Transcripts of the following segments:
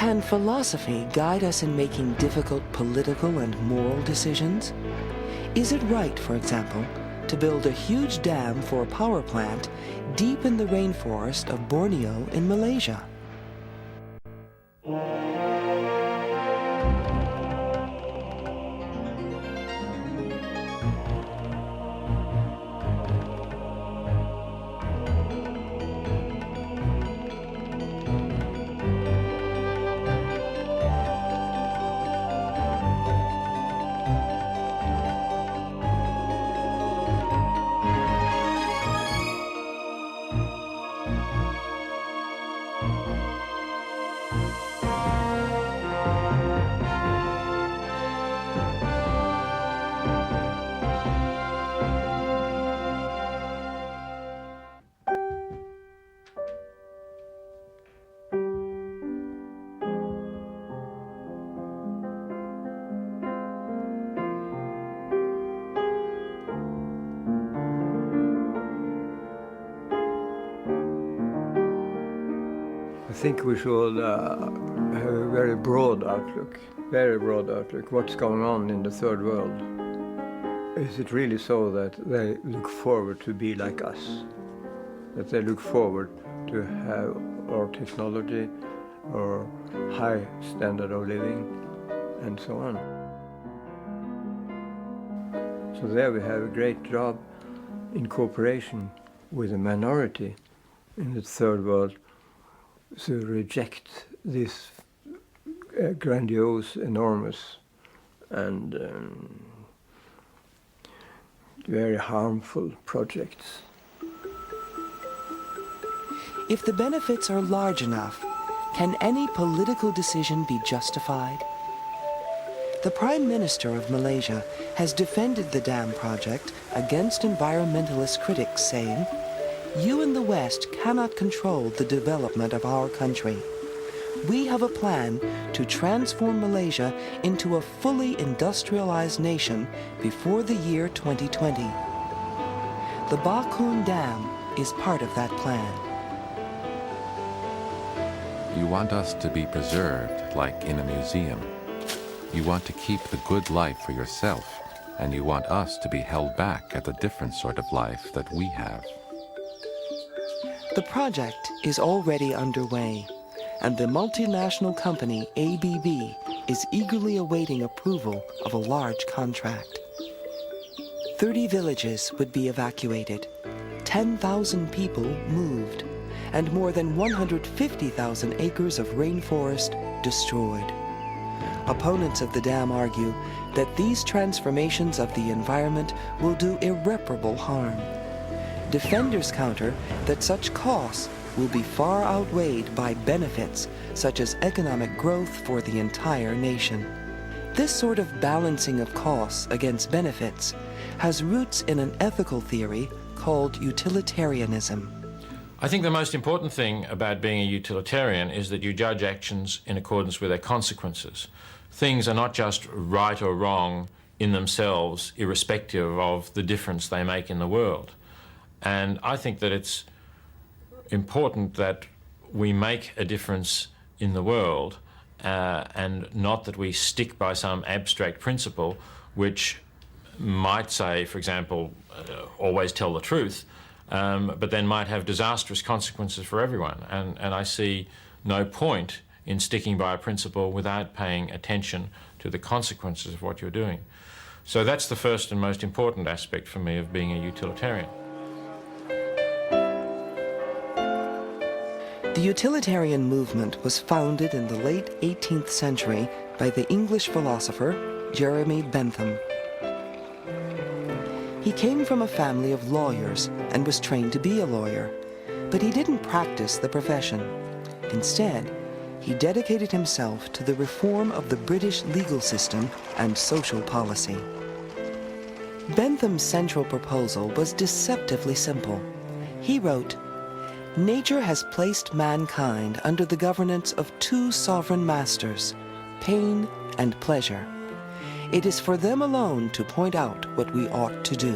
Can philosophy guide us in making difficult political and moral decisions? Is it right, for example, to build a huge dam for a power plant deep in the rainforest of Borneo in Malaysia? I think we should have a very broad outlook, what's going on in the third world. Is it really so that they look forward to be like us? That they look forward to have our technology, our high standard of living, and so on. So there we have a great job in cooperation with a minority in the third world to reject this grandiose, enormous, and very harmful projects. If the benefits are large enough, can any political decision be justified? The Prime Minister of Malaysia has defended the dam project against environmentalist critics, saying, "You in the West cannot control the development of our country. We have a plan to transform Malaysia into a fully industrialized nation before the year 2020. The Ba Kun Dam is part of that plan." You want us to be preserved like in a museum. You want to keep the good life for yourself, and you want us to be held back at the different sort of life that we have. The project is already underway, and the multinational company ABB is eagerly awaiting approval of a large contract. 30 villages would be evacuated, 10,000 people moved, and more than 150,000 acres of rainforest destroyed. Opponents of the dam argue that these transformations of the environment will do irreparable harm. Defenders counter that such costs will be far outweighed by benefits, such as economic growth for the entire nation. This sort of balancing of costs against benefits has roots in an ethical theory called utilitarianism. I think the most important thing about being a utilitarian is that you judge actions in accordance with their consequences. Things are not just right or wrong in themselves, irrespective of the difference they make in the world. And I think that it's important that we make a difference in the world and not that we stick by some abstract principle which might say, for example, always tell the truth, but then might have disastrous consequences for everyone. And I see no point in sticking by a principle without paying attention to the consequences of what you're doing. So that's the first and most important aspect for me of being a utilitarian. The utilitarian movement was founded in the late 18th century by the English philosopher Jeremy Bentham. He came from a family of lawyers and was trained to be a lawyer, but he didn't practice the profession. Instead, he dedicated himself to the reform of the British legal system and social policy. Bentham's central proposal was deceptively simple. He wrote, "Nature has placed mankind under the governance of two sovereign masters, pain and pleasure. It is for them alone to point out what we ought to do."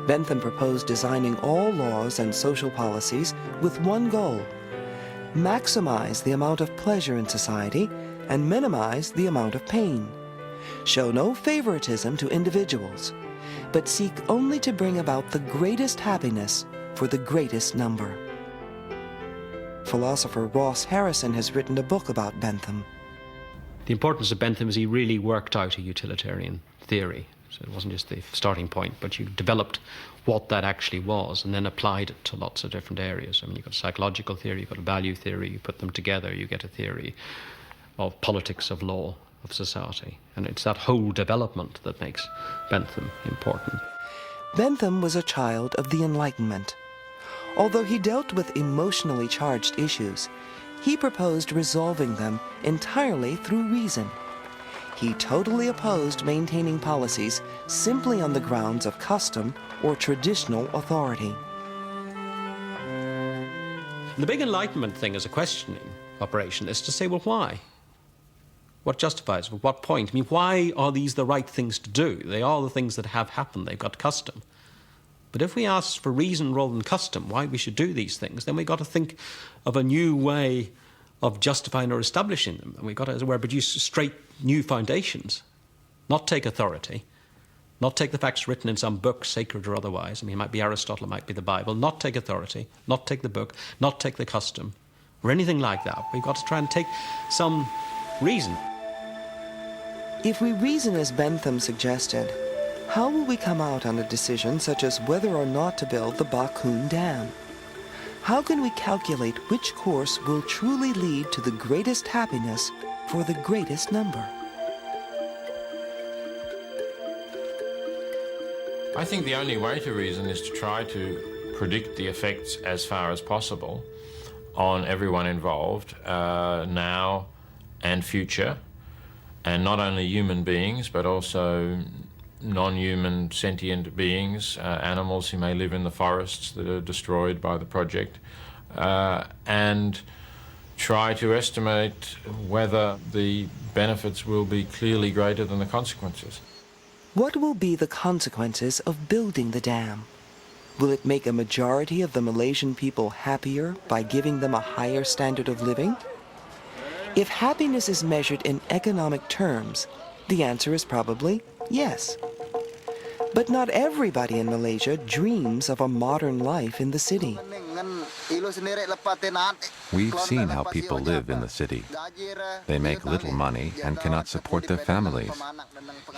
Bentham proposed designing all laws and social policies with one goal: maximize the amount of pleasure in society and minimize the amount of pain. Show no favoritism to individuals, but seek only to bring about the greatest happiness for the greatest number. Philosopher Ross Harrison has written a book about Bentham. The importance of Bentham is he really worked out a utilitarian theory. So it wasn't just the starting point, but you developed what that actually was and then applied it to lots of different areas. I mean, you've got a psychological theory, you've got a value theory, you put them together, you get a theory of politics, of law, of society. And it's that whole development that makes Bentham important. Bentham was a child of the Enlightenment. Although he dealt with emotionally charged issues, he proposed resolving them entirely through reason. He totally opposed maintaining policies simply on the grounds of custom or traditional authority. The big Enlightenment thing as a questioning operation is to say, well, why? What justifies it? At what point? I mean, why are these the right things to do? They are the things that have happened. They've got custom. But if we ask for reason rather than custom, why we should do these things, then we've got to think of a new way of justifying or establishing them. And we've got to, as it were, produce straight new foundations, not take authority, not take the facts written in some book, sacred or otherwise. I mean, it might be Aristotle, it might be the Bible. Not take authority, not take the book, not take the custom, or anything like that. We've got to try and take some reason. If we reason as Bentham suggested, how will we come out on a decision such as whether or not to build the Bakun Dam? How can we calculate which course will truly lead to the greatest happiness for the greatest number? I think the only way to reason is to try to predict the effects as far as possible on everyone involved, now and future, and not only human beings, but also non-human sentient beings, animals who may live in the forests that are destroyed by the project, and try to estimate whether the benefits will be clearly greater than the consequences. What will be the consequences of building the dam? Will it make a majority of the Malaysian people happier by giving them a higher standard of living? If happiness is measured in economic terms, the answer is probably yes. But not everybody in Malaysia dreams of a modern life in the city. We've seen how people live in the city. They make little money and cannot support their families.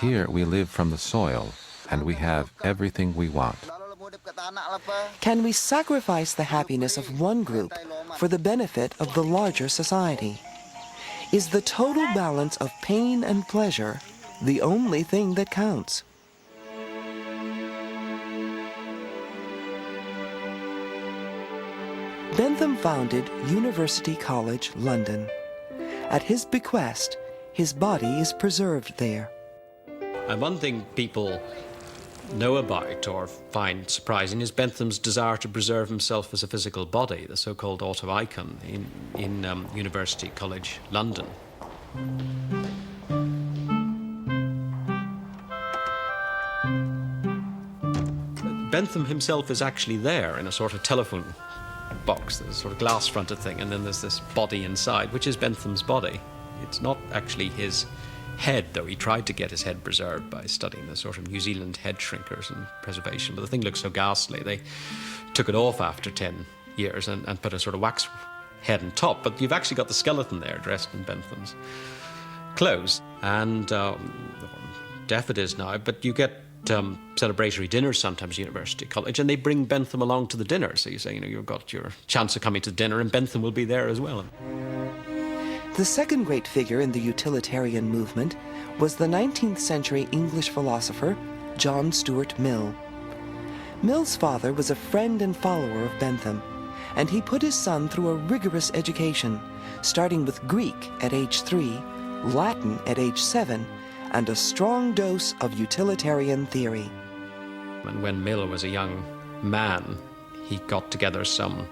Here we live from the soil, and we have everything we want. Can we sacrifice the happiness of one group for the benefit of the larger society? Is the total balance of pain and pleasure the only thing that counts? Bentham founded University College, London. At his bequest, his body is preserved there. And one thing people know about or find surprising is Bentham's desire to preserve himself as a physical body, the so-called auto-icon in University College, London. Bentham himself is actually there in a sort of telephone box. There's a sort of glass-fronted thing, and then there's this body inside, which is Bentham's body. It's not actually his head, though. He tried to get his head preserved by studying the sort of New Zealand head shrinkers and preservation, but the thing looked so ghastly they took it off after 10 years and put a sort of wax head on top. But you've actually got the skeleton there dressed in Bentham's clothes, and deaf it is now, but you get celebratory dinners sometimes at University College, and they bring Bentham along to the dinner. So you say, you've got your chance of coming to dinner, and Bentham will be there as well. The second great figure in the utilitarian movement was the 19th century English philosopher John Stuart Mill. Mill's father was a friend and follower of Bentham, and he put his son through a rigorous education, starting with Greek at age 3, Latin at age 7, and a strong dose of utilitarian theory. And when Mill was a young man, he got together some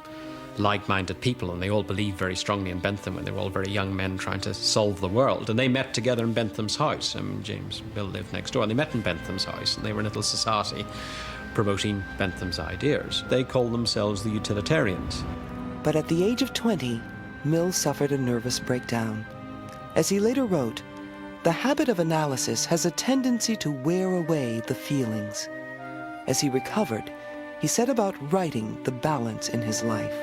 like-minded people, and they all believed very strongly in Bentham when they were all very young men trying to solve the world. And they met together in Bentham's house. James Mill lived next door, and they met in Bentham's house, and they were a little society promoting Bentham's ideas. They called themselves the Utilitarians. But at the age of 20, Mill suffered a nervous breakdown. As he later wrote, the habit of analysis has a tendency to wear away the feelings. As he recovered, he set about writing the balance in his life.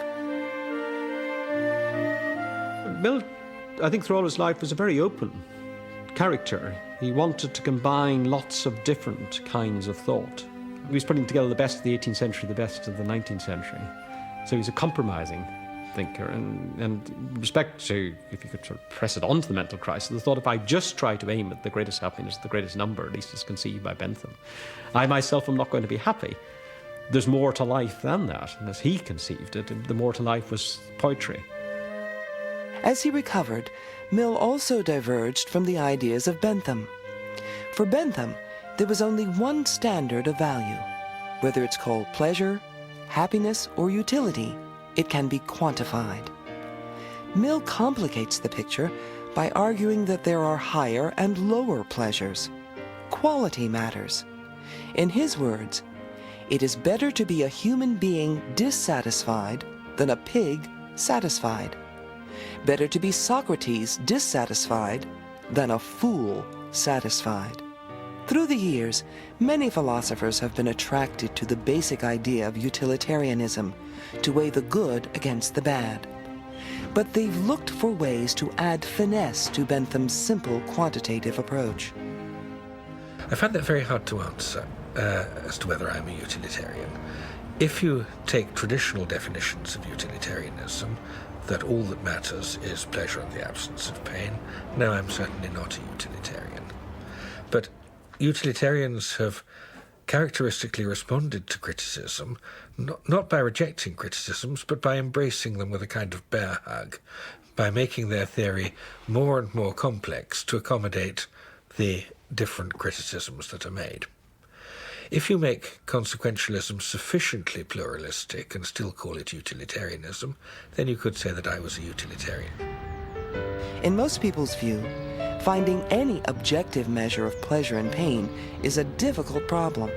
Mill, I think throughout his life, was a very open character. He wanted to combine lots of different kinds of thought. He was putting together the best of the 18th century, the best of the 19th century. So he's a compromising thinker. And in respect to, if you could sort of press it onto the mental crisis, the thought if I just try to aim at the greatest happiness, the greatest number, at least as conceived by Bentham, I myself am not going to be happy. There's more to life than that. And as he conceived it, the more to life was poetry. As he recovered, Mill also diverged from the ideas of Bentham. For Bentham, there was only one standard of value. Whether it's called pleasure, happiness, or utility, it can be quantified. Mill complicates the picture by arguing that there are higher and lower pleasures. Quality matters. In his words, it is better to be a human being dissatisfied than a pig satisfied. Better to be Socrates dissatisfied than a fool satisfied. Through the years, many philosophers have been attracted to the basic idea of utilitarianism, to weigh the good against the bad. But they've looked for ways to add finesse to Bentham's simple quantitative approach. I find that very hard to answer as to whether I'm a utilitarian. If you take traditional definitions of utilitarianism, that all that matters is pleasure and the absence of pain, no, I'm certainly not a utilitarian. But utilitarians have characteristically responded to criticism, not by rejecting criticisms, but by embracing them with a kind of bear hug, by making their theory more and more complex to accommodate the different criticisms that are made. If you make consequentialism sufficiently pluralistic and still call it utilitarianism, then you could say that I was a utilitarian. In most people's view, finding any objective measure of pleasure and pain is a difficult problem.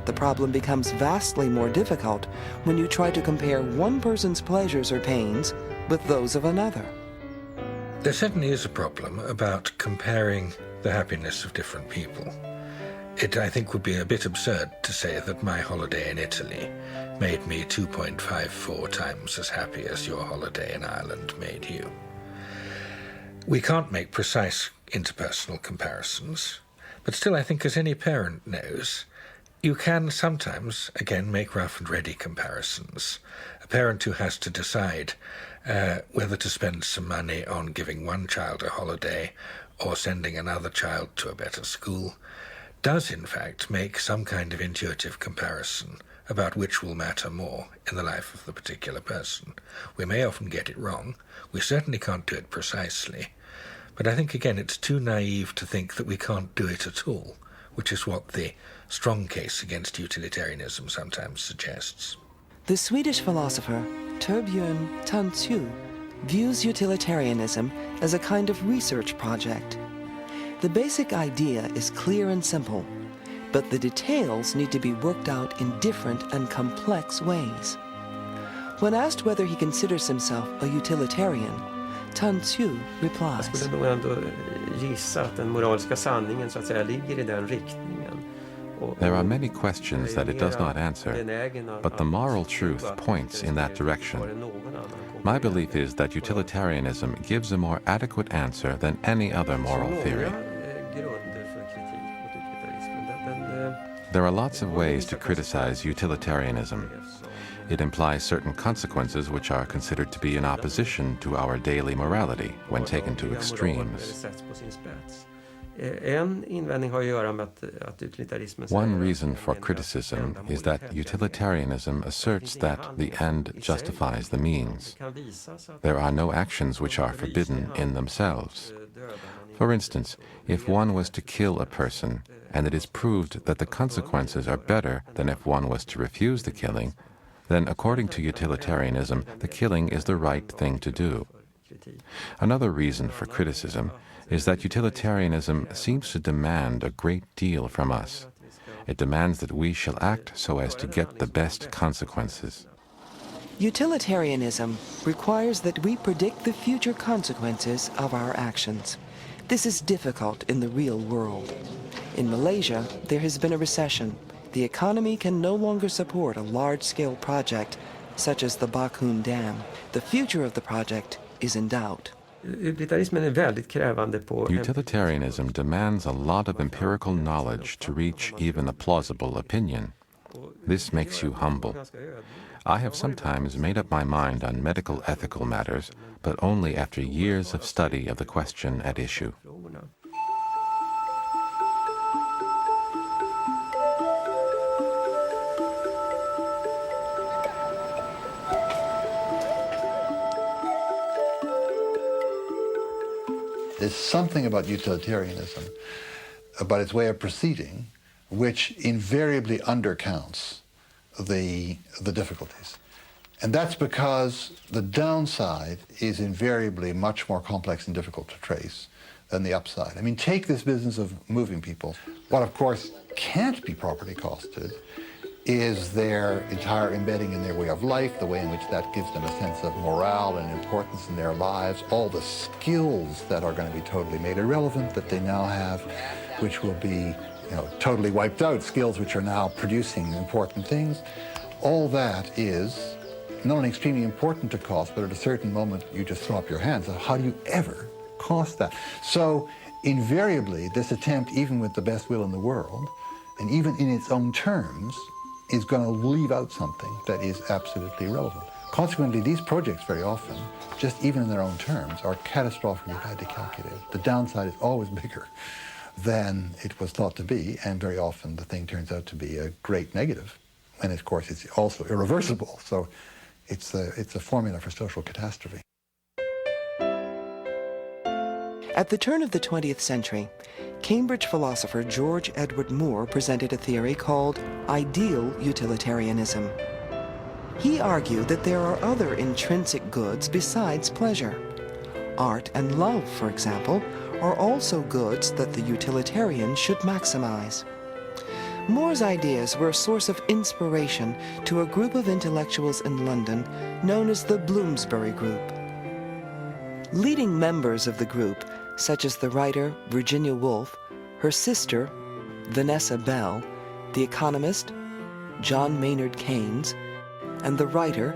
The problem becomes vastly more difficult when you try to compare one person's pleasures or pains with those of another. There certainly is a problem about comparing the happiness of different people. It, I think, would be a bit absurd to say that my holiday in Italy made me 2.54 times as happy as your holiday in Ireland made you. We can't make precise interpersonal comparisons, but still I think, as any parent knows, you can sometimes, again, make rough and ready comparisons. A parent who has to decide whether to spend some money on giving one child a holiday or sending another child to a better school does, in fact, make some kind of intuitive comparison about which will matter more in the life of the particular person. We may often get it wrong. We certainly can't do it precisely. But I think, again, it's too naive to think that we can't do it at all, which is what the strong case against utilitarianism sometimes suggests. The Swedish philosopher Torbjörn Tansu views utilitarianism as a kind of research project. The basic idea is clear and simple, but the details need to be worked out in different and complex ways. When asked whether he considers himself a utilitarian, Tansu replies, Jag skulle nog ändå gissa att den moraliska sanningen så att säga ligger i den riktningen. There are many questions that it does not answer, but the moral truth points in that direction. My belief is that utilitarianism gives a more adequate answer than any other moral theory. There are lots of ways to criticize utilitarianism. It implies certain consequences which are considered to be in opposition to our daily morality when taken to extremes. One reason for criticism is that utilitarianism asserts that the end justifies the means. There are no actions which are forbidden in themselves. For instance, if one was to kill a person, and it is proved that the consequences are better than if one was to refuse the killing, then according to utilitarianism, the killing is the right thing to do. Another reason for criticism is that utilitarianism seems to demand a great deal from us. It demands that we shall act so as to get the best consequences. Utilitarianism requires that we predict the future consequences of our actions. This is difficult in the real world. In Malaysia, there has been a recession. The economy can no longer support a large-scale project such as the Bakun Dam. The future of the project is in doubt. Utilitarismen är väldigt krävande på... Utilitarianism demands a lot of empirical knowledge to reach even a plausible opinion. This makes you humble. I have sometimes made up my mind on medical ethical matters, but only after years of study of the question at issue. There's something about utilitarianism, about its way of proceeding, which invariably undercounts the difficulties. And that's because the downside is invariably much more complex and difficult to trace than the upside. I mean, take this business of moving people. What, of course, can't be properly costed is their entire embedding in their way of life, the way in which that gives them a sense of morale and importance in their lives, all the skills that are going to be totally made irrelevant that they now have, which will be totally wiped out, skills which are now producing important things. All that is not only extremely important to cost, but at a certain moment you just throw up your hands. How do you ever cost that? So invariably, this attempt, even with the best will in the world, and even in its own terms, is going to leave out something that is absolutely relevant. Consequently, these projects very often, just even in their own terms, are catastrophically badly calculated. The downside is always bigger than it was thought to be, and very often the thing turns out to be a great negative. And of course, it's also irreversible, so it's a formula for social catastrophe. At the turn of the 20th century, Cambridge philosopher George Edward Moore presented a theory called ideal utilitarianism. He argued that there are other intrinsic goods besides pleasure. Art and love, for example, are also goods that the utilitarian should maximize. Moore's ideas were a source of inspiration to a group of intellectuals in London known as the Bloomsbury Group. Leading members of the group, such as the writer Virginia Woolf, her sister Vanessa Bell, the economist John Maynard Keynes, and the writer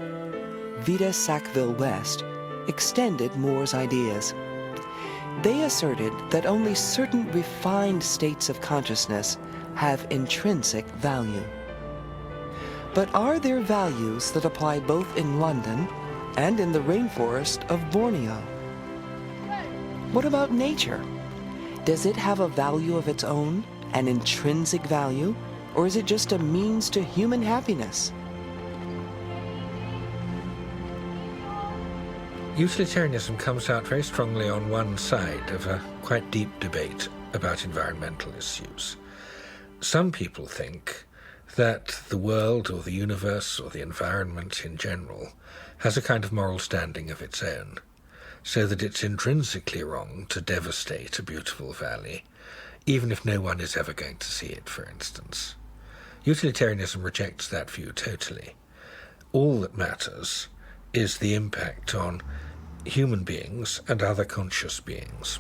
Vida Sackville-West, extended Moore's ideas. They asserted that only certain refined states of consciousness have intrinsic value. But are there values that apply both in London and in the rainforest of Borneo? What about nature? Does it have a value of its own, an intrinsic value, or is it just a means to human happiness? Utilitarianism comes out very strongly on one side of a quite deep debate about environmental issues. Some people think that the world or the universe or the environment in general has a kind of moral standing of its own, so that it's intrinsically wrong to devastate a beautiful valley, even if no one is ever going to see it, for instance. Utilitarianism rejects that view totally. All that matters is the impact on human beings and other conscious beings.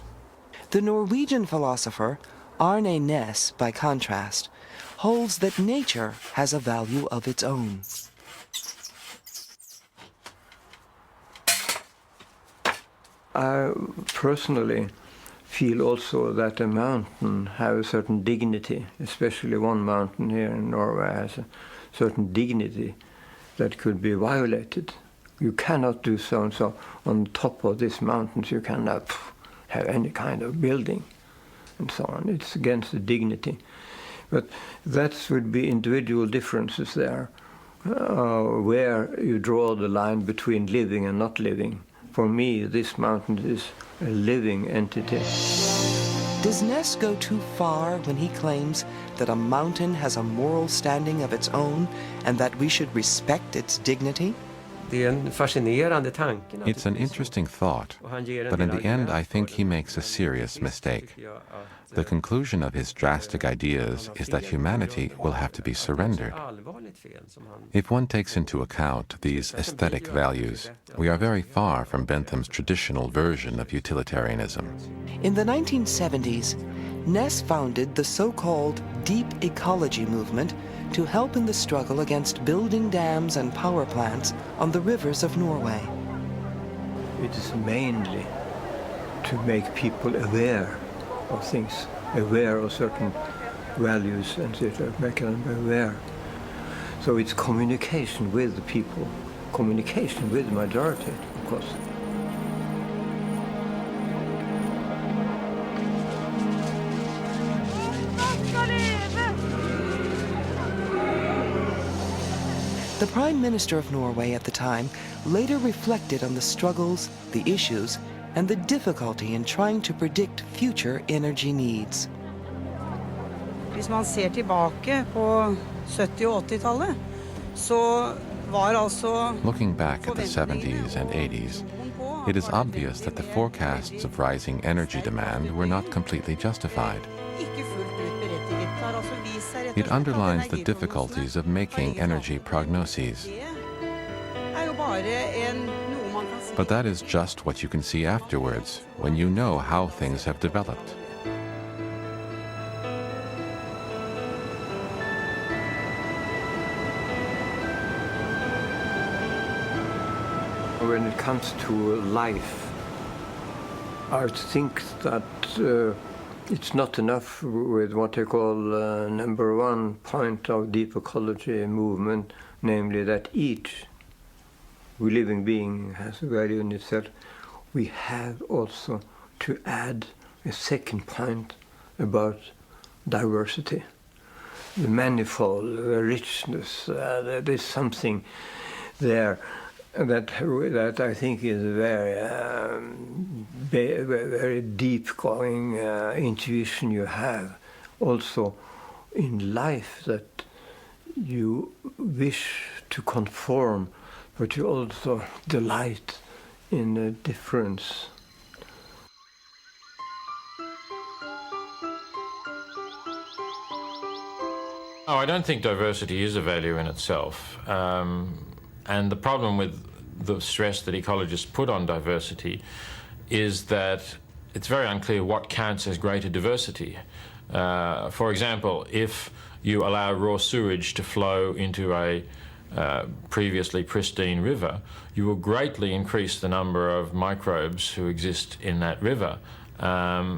The Norwegian philosopher Arne Næss, by contrast, holds that nature has a value of its own. I personally feel also that a mountain has a certain dignity, especially one mountain here in Norway has a certain dignity that could be violated. You cannot do so and so. On top of these mountains you cannot have any kind of building and so on. It's against the dignity. But that would be individual differences there, where you draw the line between living and not living. For me, this mountain is a living entity. Does Næss go too far when he claims that a mountain has a moral standing of its own and that we should respect its dignity? Det är en fascinerande tanke. It's an interesting thought, but in the end I think he makes a serious mistake. The conclusion of his drastic ideas is that humanity will have to be surrendered. If one takes into account these aesthetic values, we are very far from Bentham's traditional version of utilitarianism. In the 1970s, Ness founded the so-called deep ecology movement to help in the struggle against building dams and power plants on the rivers of Norway. It is mainly to make people aware of things, aware of certain values, and to make them aware. So it's communication with the people, communication with the majority, of course. The Prime Minister of Norway at the time later reflected on the struggles, the issues, and the difficulty in trying to predict future energy needs. Hvis man ser tilbake på 70- og 80-tallet, så var altså Looking back at the 70s and 80s, it is obvious that the forecasts of rising energy demand were not completely justified. ikke fullt ut berettiget. Det har altså vist seg rett og It slett at underlines the energiprognosene difficulties of making energy prognoses. Det er jo bare noe man kan si. But that is just what you can see afterwards, when you know how things have developed. When it comes to life, I think that it's not enough with what they call number one point of deep ecology movement, namely that each living being has a value in itself. We have also to add a second point about diversity, the manifold, the richness. There's something there that I think is very deep-going intuition you have also in life, that you wish to conform, but you also delight in the difference. Oh, I don't think diversity is a value in itself. And the problem with the stress that ecologists put on diversity is that it's very unclear what counts as greater diversity. For example, if you allow raw sewage to flow into a previously pristine river, you will greatly increase the number of microbes who exist in that river.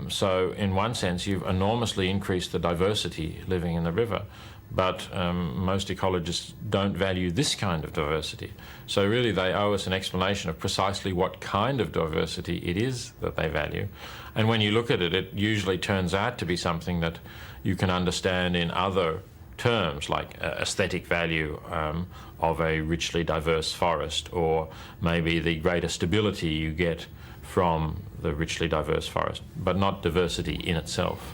So in one sense, you've enormously increased the diversity living in the river. But most ecologists don't value this kind of diversity. So really they owe us an explanation of precisely what kind of diversity it is that they value. And when you look at it, it usually turns out to be something that you can understand in other terms, like aesthetic value of a richly diverse forest, or maybe the greater stability you get from the richly diverse forest, but not diversity in itself.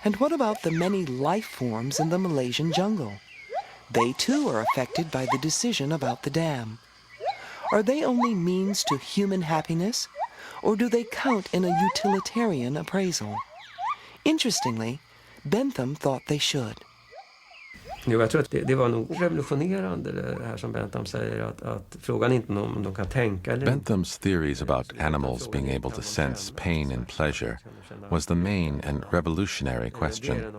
And what about the many life forms in the Malaysian jungle? They too are affected by the decision about the dam. Are they only means to human happiness, or do they count in a utilitarian appraisal? Interestingly, Bentham thought they should. Jo, jag tror att det var nog revolutionerande det här som Bentham säger, att frågan inte om de kan tänka eller Bentham's theories about animals being able to sense pain and pleasure was the main and revolutionary question.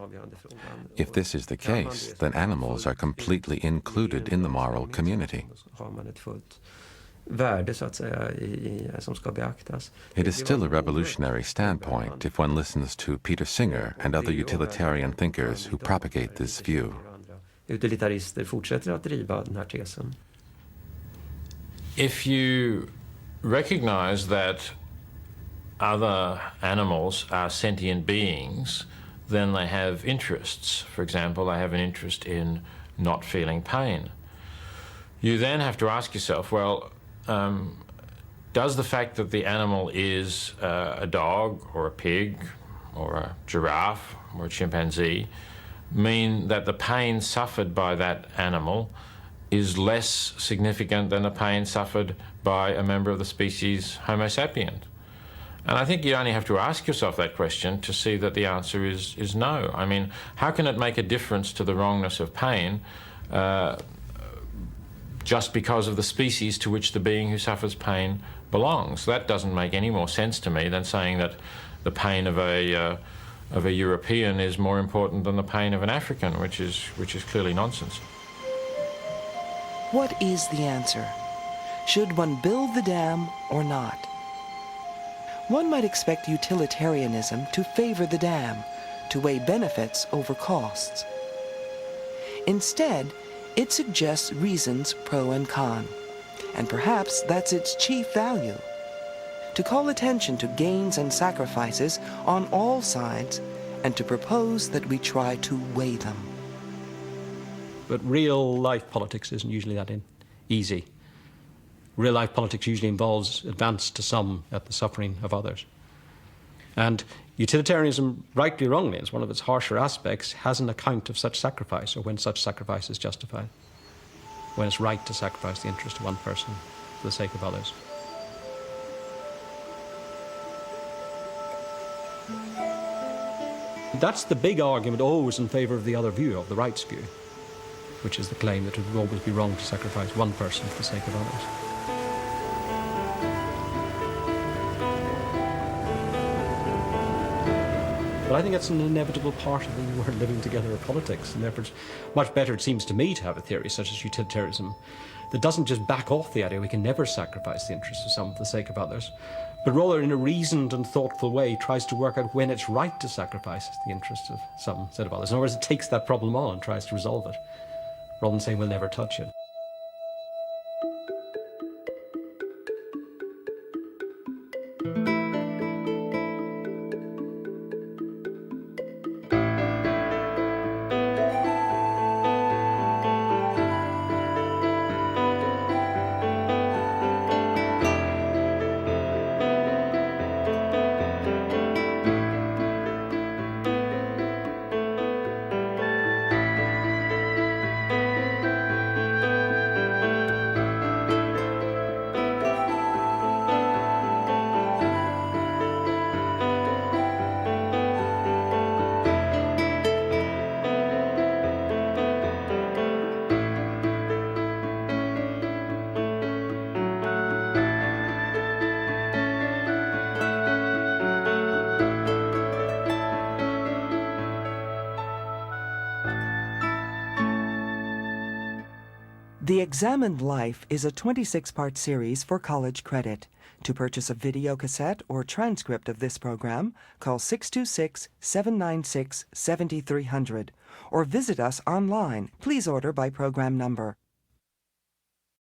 If this is the case, then animals are completely included in the moral community. Har man ett fullt värde så att säga som ska beaktas. It is still a revolutionary standpoint if one listens to Peter Singer and other utilitarian thinkers who propagate this view. Utilitarister fortsätter att driva den här tesen. If you recognize that other animals are sentient beings, then they have interests. For example, they have an interest in not feeling pain. You then have to ask yourself, well, does the fact that the animal is a dog or a pig or a giraffe or a chimpanzee mean that the pain suffered by that animal is less significant than the pain suffered by a member of the species Homo sapiens? And I think you only have to ask yourself that question to see that the answer is no. I mean, how can it make a difference to the wrongness of pain just because of the species to which the being who suffers pain belongs? That doesn't make any more sense to me than saying that the pain of a European is more important than the pain of an African, which is clearly nonsense. What is the answer? Should one build the dam or not? One might expect utilitarianism to favor the dam, to weigh benefits over costs. Instead, it suggests reasons pro and con, and perhaps that's its chief value: to call attention to gains and sacrifices on all sides, and to propose that we try to weigh them. But real-life politics isn't usually that easy. Real-life politics usually involves advance to some at the suffering of others. And utilitarianism, rightly or wrongly, as one of its harsher aspects, has an account of such sacrifice, or when such sacrifice is justified, when it's right to sacrifice the interest of one person for the sake of others. That's the big argument always in favour of the other view, of the rights view, which is the claim that it would always be wrong to sacrifice one person for the sake of others. But I think it's an inevitable part of the we're living together of politics, and therefore it's much better, it seems to me, to have a theory such as utilitarianism that doesn't just back off the idea we can never sacrifice the interests of some for the sake of others, but rather in a reasoned and thoughtful way tries to work out when it's right to sacrifice the interests of some instead of others. In other words, it takes that problem on and tries to resolve it, rather than saying we'll never touch it. The Examined Life is a 26-part series for college credit. To purchase a video cassette or transcript of this program, call 626-796-7300 or visit us online. Please order by program number.